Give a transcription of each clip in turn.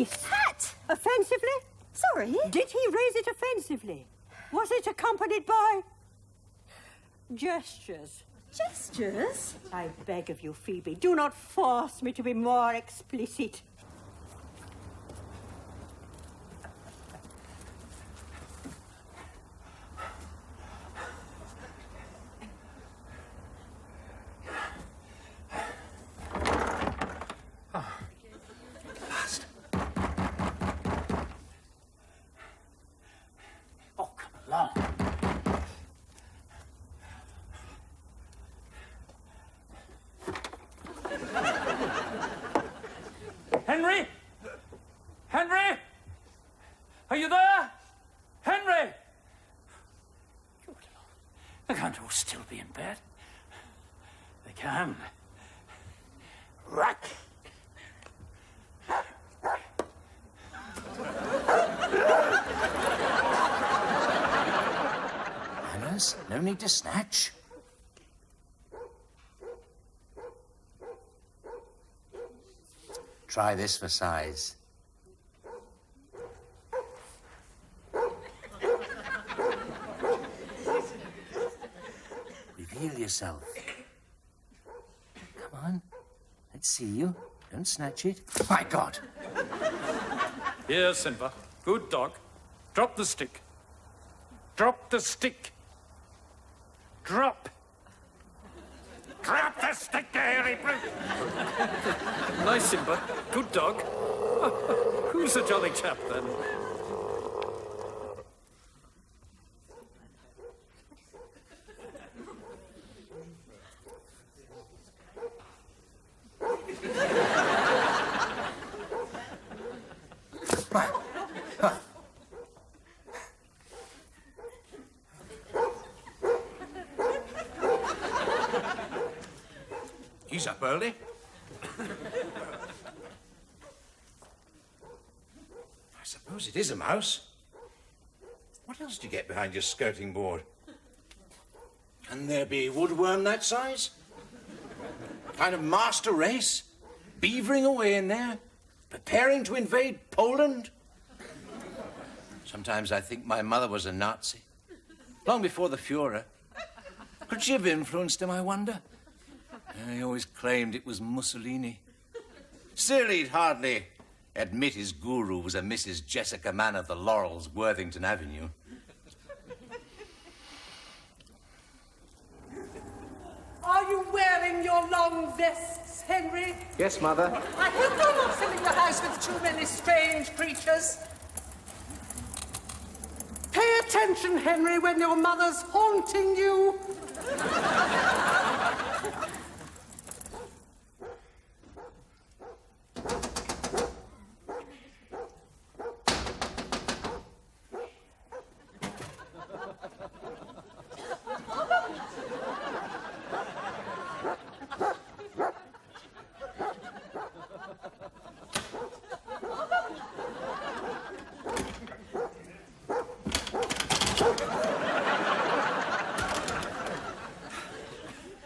face. Hat! Offensively? Sorry? Did he raise it offensively? Was it accompanied by gestures? Gestures? I beg of you, Phoebe, do not force me to be more explicit. Henry? Henry? Are you there? Henry? Good Lord. They can't all still be in bed. They can. Right. Manners, no need to snatch. Try this for size. Reveal yourself. Come on. Let's see you. Don't snatch it. My God! Here, Simba. Good dog. Drop the stick. Drop the stick. Drop. Drop the stick, you hairy brute! Nice, Simba. Good dog. Who's the jolly chap, then? He's up early. I suppose it is a mouse. What else do you get behind your skirting board? Can there be woodworm that size? Kind of master race? Beavering away in there? Preparing to invade Poland? Sometimes I think my mother was a Nazi. Long before the Führer. Could she have influenced him, I wonder? He always claimed it was Mussolini. Still, he'd hardly admit his guru was a Mrs. Jessica Mann of the Laurels, Worthington Avenue. Are you wearing your long vests, Henry? Yes, Mother. I hope you're not filling the house with too many strange creatures. Pay attention, Henry, when your mother's haunting you.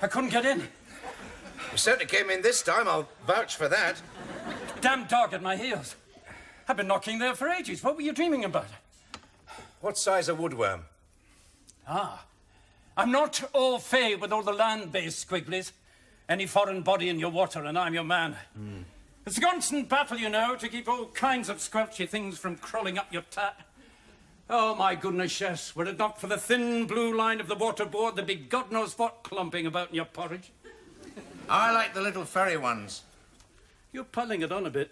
I couldn't get in. You certainly came in this time, I'll vouch for that. Damn dog at my heels. I've been knocking there for ages. What were you dreaming about? What size a woodworm? I'm not au fait with all the land-based squigglies. Any foreign body in your water and I'm your man. It's a constant battle, you know, to keep all kinds of squelchy things from crawling up your tat. Oh, my goodness, yes. Were it not for the thin blue line of the waterboard, there'd be God knows what clumping about in your porridge. I like the little furry ones. You're piling it on a bit.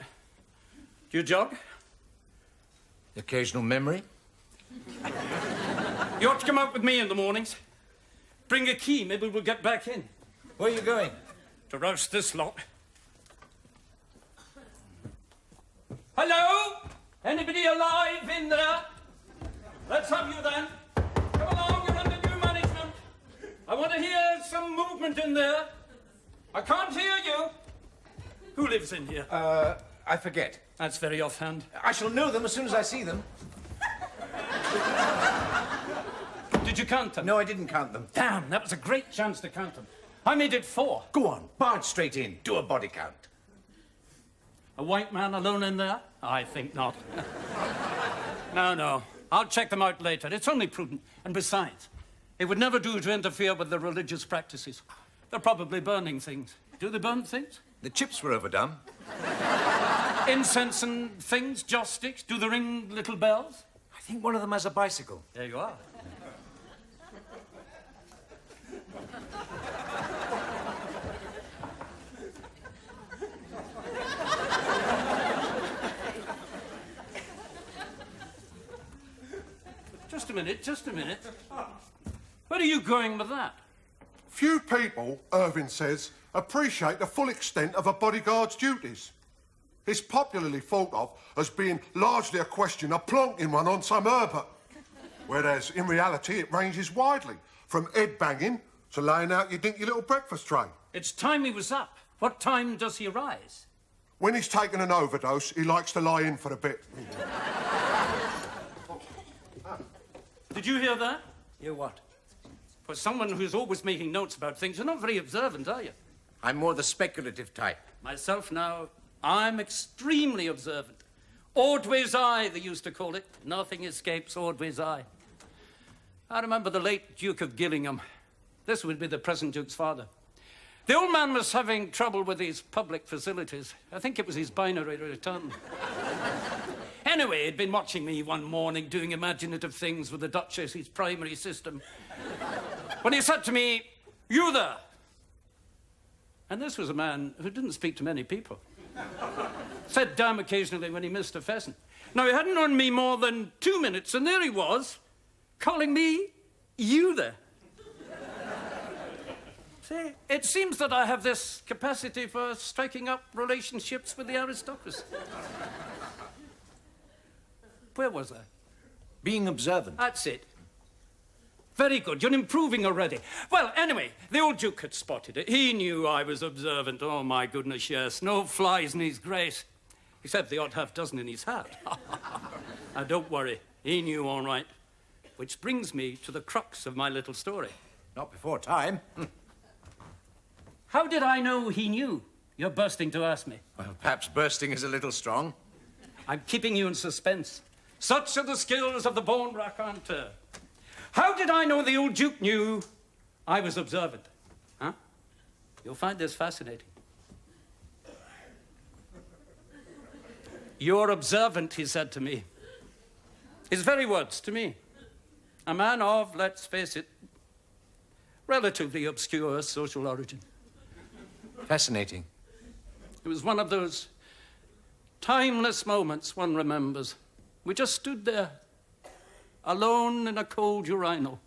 Do you jog? Occasional memory? You ought to come out with me in the mornings. Bring a key, maybe we'll get back in. Where are you going? To roast this lot. Hello? Anybody alive in there? Let's have you then. Come along, you're under new management. I want to hear some movement in there. I can't hear you. Who lives in here? I forget. That's very offhand. I shall know them as soon as I see them. Did you count them? No, I didn't count them. Damn, that was a great chance to count them. I made it 4. Go on, barge straight in. Do a body count. A white man alone in there? I think not. No. I'll check them out later. It's only prudent. And besides, it would never do to interfere with the religious practices. They're probably burning things. Do they burn things? The chips were overdone. Incense and things, joss sticks. Do they ring little bells? I think one of them has a bicycle. There you are. Just a minute. Where are you going with that? Few people, Irving says, appreciate the full extent of a bodyguard's duties. It's popularly thought of as being largely a question of plonking one on some Herbert. Whereas, in reality, it ranges widely, from head banging to laying out your dinky little breakfast tray. It's time he was up. What time does he rise? When he's taken an overdose, he likes to lie in for a bit. Did you hear that? Hear what? For someone who's always making notes about things, you're not very observant, are you? I'm more the speculative type. Myself now, I'm extremely observant. Ordway's eye, they used to call it. Nothing escapes Ordway's eye. I remember the late Duke of Gillingham. This would be the present Duke's father. The old man was having trouble with his public facilities. I think it was his binary return. Anyway, he'd been watching me one morning doing imaginative things with the Duchess, his primary system, when he said to me, "You there?" And this was a man who didn't speak to many people. Said damn occasionally when he missed a pheasant. Now, he hadn't known me more than 2 minutes, and there he was, calling me "you there." See, it seems that I have this capacity for striking up relationships with the aristocracy. Where was I? Being observant. That's it. Very good. You're improving already. Well, anyway, the old Duke had spotted it. He knew I was observant. Oh, my goodness, yes. No flies in his grace. Except the odd half-dozen in his hat. Now, don't worry. He knew all right. Which brings me to the crux of my little story. Not before time. How did I know he knew? You're bursting to ask me. Well, perhaps bursting is a little strong. I'm keeping you in suspense. Such are the skills of the born raconteur. How did I know the old Duke knew I was observant? Huh? You'll find this fascinating. "You're observant," he said to me. His very words to me. A man of, let's face it, relatively obscure social origin. Fascinating. It was one of those timeless moments one remembers. We just stood there, alone in a cold urinal.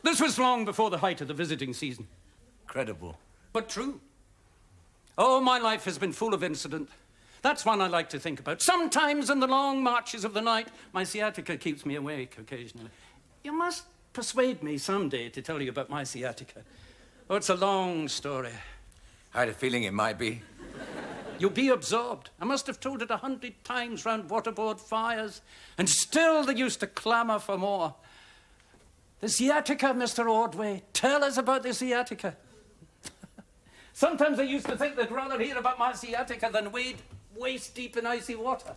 This was long before the height of the visiting season. Credible. But true. Oh, my life has been full of incident. That's one I like to think about. Sometimes in the long marches of the night, my sciatica keeps me awake occasionally. You must persuade me someday to tell you about my sciatica. Oh, it's a long story. I had a feeling it might be. You'll be absorbed. I must have told it 100 times round waterboard fires, and still they used to clamour for more. The sciatica, Mr. Ordway. Tell us about the sciatica. Sometimes I used to think they'd rather hear about my sciatica than wade waist deep in icy water.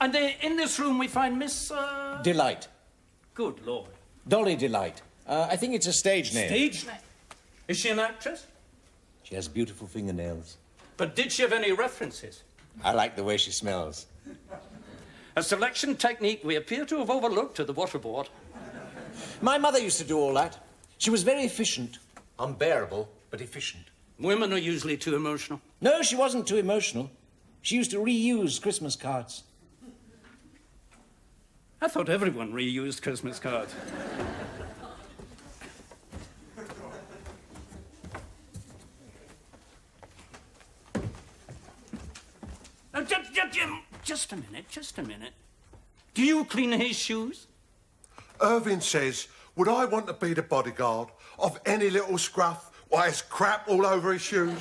And in this room we find Miss... Delight. Good Lord. Dolly Delight. I think it's a stage name. Stage name? Is she an actress? She has beautiful fingernails. But did she have any references? I like the way she smells. A selection technique we appear to have overlooked at the waterboard. My mother used to do all that. She was very efficient. Unbearable, but efficient. Women are usually too emotional. No, she wasn't too emotional. She used to reuse Christmas cards. I thought everyone reused Christmas cards. Now, just a minute. Do you clean his shoes? Irving says, would I want to be the bodyguard of any little scruff who has crap all over his shoes?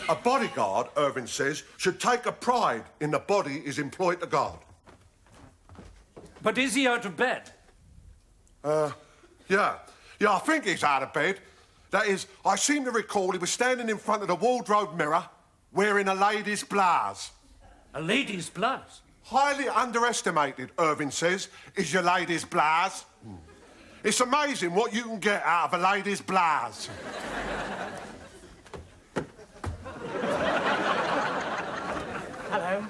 A bodyguard, Irving says, should take a pride in the body he's employed to guard. But is he out of bed? Yeah, I think he's out of bed. That is, I seem to recall he was standing in front of the wardrobe mirror wearing a lady's blouse. A lady's blouse? Highly underestimated, Irving says, is your lady's blouse. It's amazing what you can get out of a lady's blouse. Hello.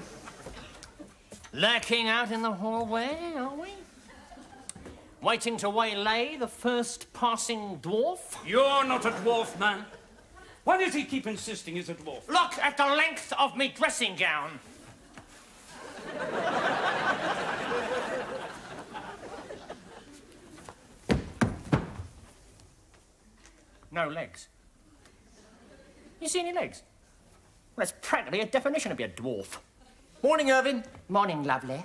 Lurking out in the hallway, are we? Waiting to waylay the first passing dwarf? You're not a dwarf, man. Why does he keep insisting he's a dwarf? Look at the length of me dressing gown. No legs. You see any legs? Well, that's practically a definition of your dwarf. Morning, Irving. Morning, lovely.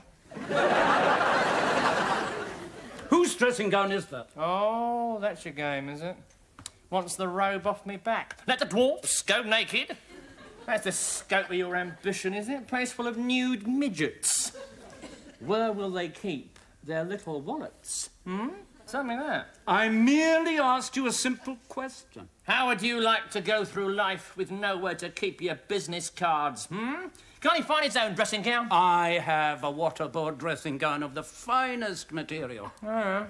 Whose dressing gown is that? Oh, that's your game, is it? Wants the robe off me back. Let the dwarfs go naked. That's the scope of your ambition, is it? Place full of nude midgets. Where will they keep their little wallets? Tell me that. I merely asked you a simple question. How would you like to go through life with nowhere to keep your business cards, Can't he find his own dressing gown? I have a waterboard dressing gown of the finest material. Oh.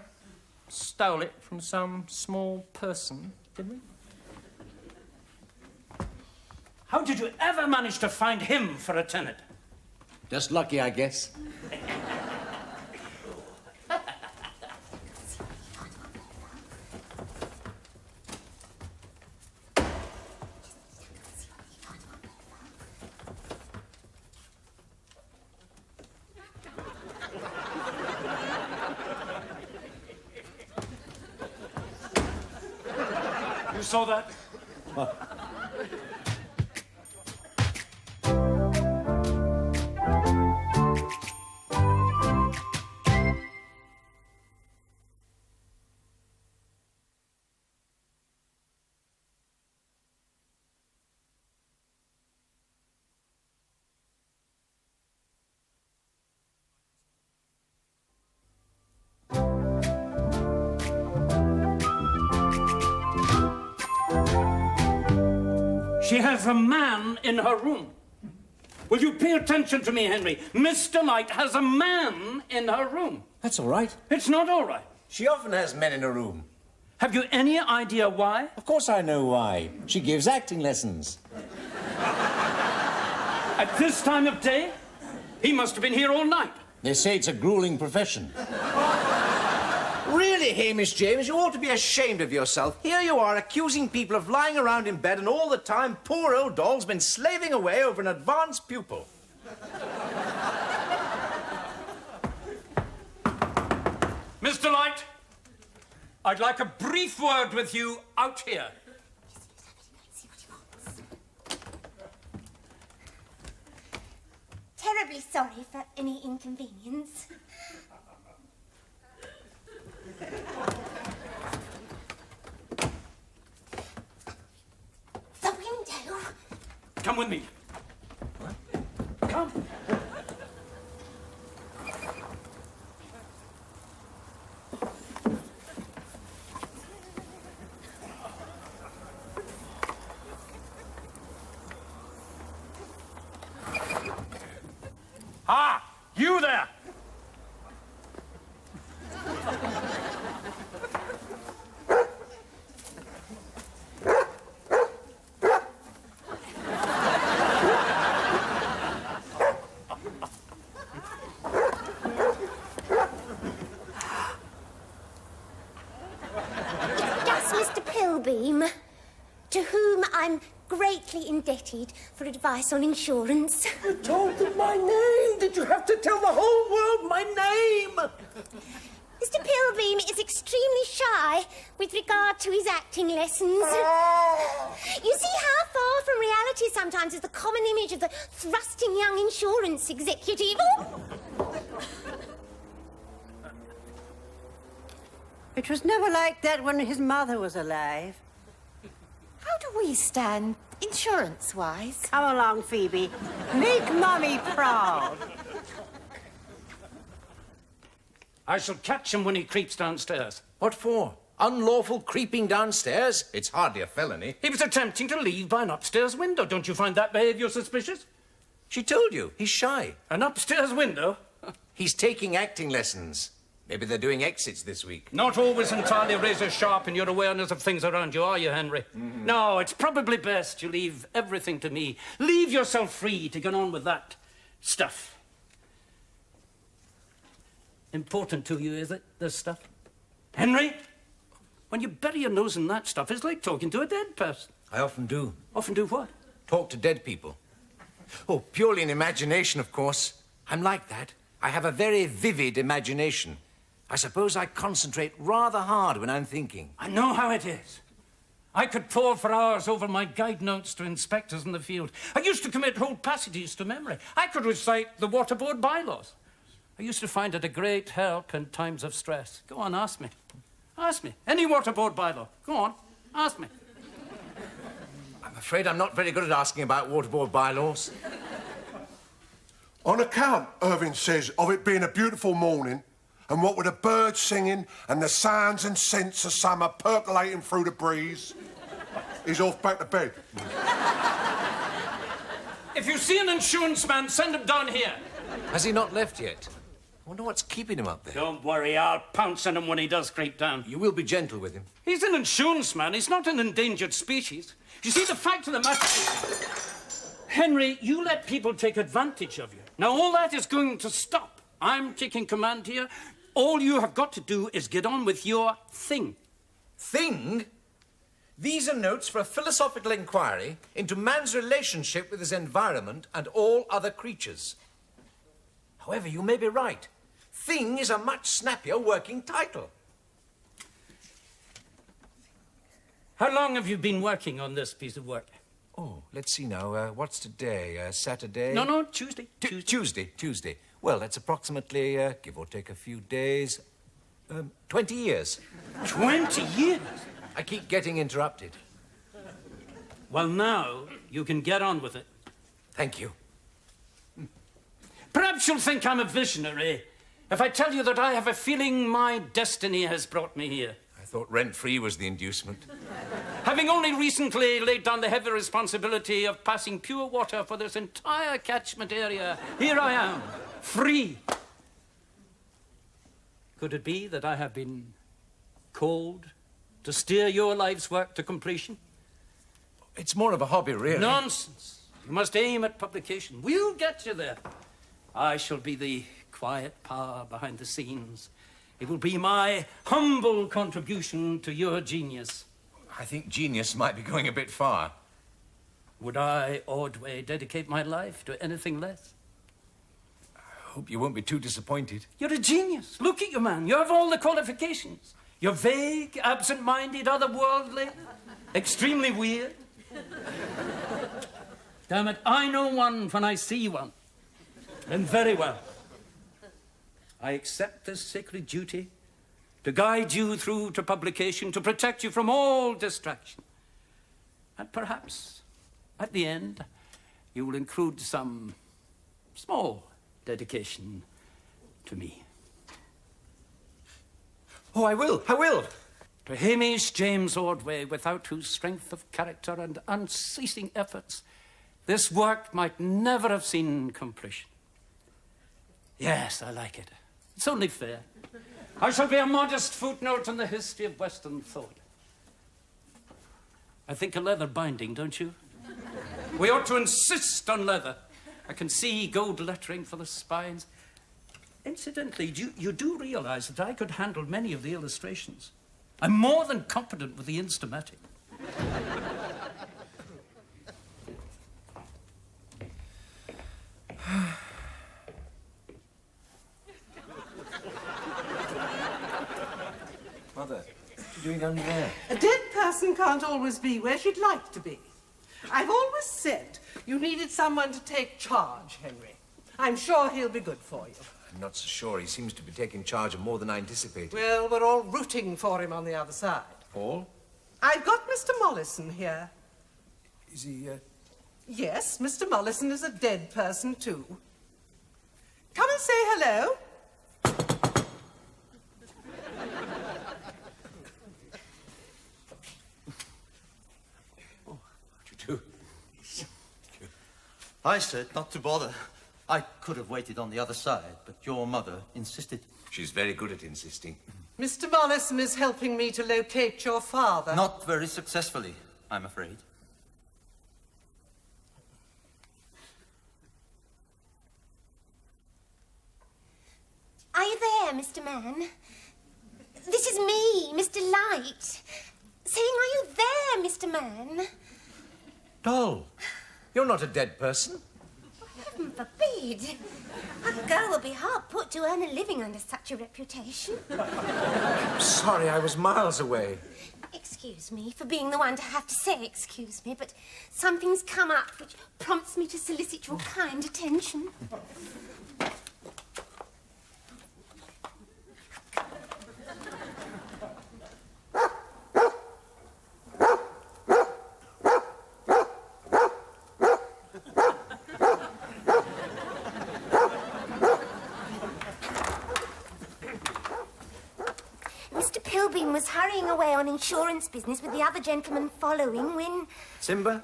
Stole it from some small person, did we? How did you ever manage to find him for a tenant? Just lucky, I guess. You saw that? She has a man in her room. Will you pay attention to me, Henry? Miss Delight has a man in her room. That's all right. It's not all right. She often has men in her room. Have you any idea why? Of course I know why. She gives acting lessons. At this time of day? He must have been here all night. They say it's a grueling profession. Really, Hamish James, you ought to be ashamed of yourself. Here you are accusing people of lying around in bed, and all the time poor old doll's been slaving away over an advanced pupil. Miss Delight, I'd like a brief word with you out here. Terribly sorry for any inconvenience. The window. Come with me. Come. Ah, you there! That's Mr. Pilbeam, to whom I'm greatly indebted for advice on insurance. You told them my name. Did you have to tell the whole world my name? Mr. Pilbeam is extremely shy with regard to his acting lessons. You see how far from reality sometimes is the common image of the thrusting young insurance executive. It was never like that when his mother was alive. How do we stand insurance-wise? Come along, Phoebe. Make Mummy proud. I shall catch him when he creeps downstairs. What for? Unlawful creeping downstairs? It's hardly a felony. He was attempting to leave by an upstairs window. Don't you find that behaviour suspicious? She told you, he's shy. An upstairs window? He's taking acting lessons. Maybe they're doing exits this week. Not always entirely razor sharp in your awareness of things around you, are you, Henry? No, it's probably best you leave everything to me. Leave yourself free to get on with that stuff. Important to you, is it, this stuff? Henry? When you bury your nose in that stuff, it's like talking to a dead person. I often do. Often do what? Talk to dead people. Oh, purely in imagination, of course. I'm like that. I have a very vivid imagination. I suppose I concentrate rather hard when I'm thinking. I know how it is. I could pore for hours over my guide notes to inspectors in the field. I used to commit whole passages to memory. I could recite the waterboard bylaws. I used to find it a great help in times of stress. Go on, ask me. Ask me. Any waterboard bylaw. Go on, ask me. I'm afraid I'm not very good at asking about waterboard bylaws. On account, Irving says, of it being a beautiful morning, and what with the birds singing and the sounds and scents of summer percolating through the breeze, he's off back to bed. If you see an insurance man, send him down here. Has he not left yet? I wonder what's keeping him up there. Don't worry, I'll pounce on him when he does creep down. You will be gentle with him. He's an insurance man. He's not an endangered species. You see, the fact of the matter is, Henry, you let people take advantage of you. Now, all that is going to stop. I'm taking command here. All you have got to do is get on with your thing. Thing? These are notes for a philosophical inquiry into man's relationship with his environment and all other creatures. However, you may be right. Thing is a much snappier working title. How long have you been working on this piece of work? Oh, let's see now. What's today? Saturday? No, Tuesday. Tuesday. Well, that's approximately, give or take a few days, 20 years. 20 years? I keep getting interrupted. Well, now you can get on with it. Thank you. Perhaps you'll think I'm a visionary if I tell you that I have a feeling my destiny has brought me here. I thought rent-free was the inducement. Having only recently laid down the heavy responsibility of passing pure water for this entire catchment area, here I am, free. Could it be that I have been called to steer your life's work to completion? It's more of a hobby, really. Nonsense. You must aim at publication. We'll get you there. I shall be the quiet power behind the scenes. It will be my humble contribution to your genius. I think genius might be going a bit far. Would I, Ordway, dedicate my life to anything less? I hope you won't be too disappointed. You're a genius. Look at you, man. You have all the qualifications. You're vague, absent-minded, otherworldly, extremely weird. Damn it, I know one when I see one. And very well. I accept this sacred duty to guide you through to publication, to protect you from all distraction. And perhaps, at the end, you will include some small dedication to me. Oh, I will. To Hamish James Ordway, without whose strength of character and unceasing efforts, this work might never have seen completion. Yes, I like it. It's only fair. I shall be a modest footnote in the history of Western thought. I think a leather binding, don't you? We ought to insist on leather. I can see gold lettering for the spines. Incidentally, you do realize that I could handle many of the illustrations. I'm more than competent with the Instamatic. Mother, what are you doing under there? A dead person can't always be where she'd like to be. I've always said you needed someone to take charge, Henry. I'm sure he'll be good for you. I'm not so sure. He seems to be taking charge of more than I anticipated. Well, we're all rooting for him on the other side. Paul? I've got Mr. Mollison here. Is he, Yes, Mr. Mollison is a dead person, too. Come and say hello. do. I said not to bother. I could have waited on the other side, but your mother insisted. She's very good at insisting. Mr. Mollison is helping me to locate your father. Not very successfully, I'm afraid. Are you there, Mr. Mann? This is me, Mr. Light. Saying, are you there, Mr. Mann? Doll, you're not a dead person. Heaven forbid. A girl will be hard put to earn a living under such a reputation. I'm sorry, I was miles away. Excuse me for being the one to have to say excuse me, but something's come up which prompts me to solicit your kind attention. Was hurrying away on insurance business with the other gentleman following when... Simba?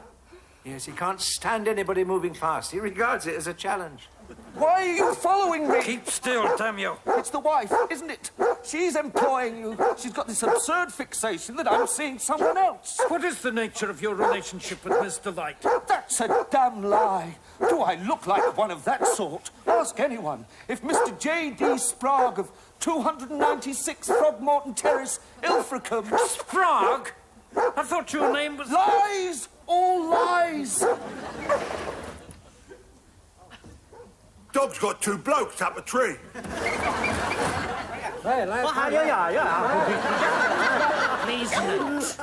Yes, he can't stand anybody moving fast. He regards it as a challenge. Why are you following me? Keep still, damn you. It's the wife, isn't it? She's employing you. She's got this absurd fixation that I'm seeing someone else. What is the nature of your relationship with Mr. Light? That's a damn lie. Do I look like one of that sort? Ask anyone. If Mr. J.D. Sprague of 296 Throgmorton Terrace, Ilfracombe... Sprague? I thought your name was... Lies! All lies! Dog's got two blokes up a tree. Please note,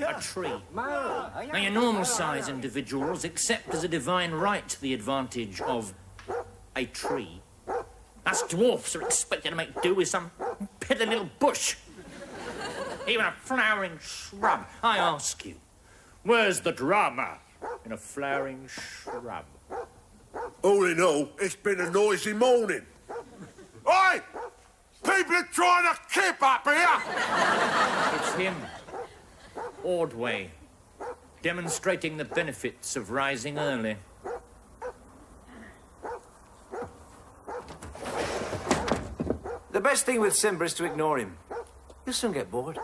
a tree. Now, your normal-size individuals accept as a divine right the advantage of a tree. Us dwarfs are expected to make do with some piddly little bush. Even a flowering shrub. I ask you, where's the drama in a flowering shrub? All in all, it's been a noisy morning. Oi! People are trying to kip up here! It's him, Ordway, demonstrating the benefits of rising early. The best thing with Simba is to ignore him. You'll soon get bored.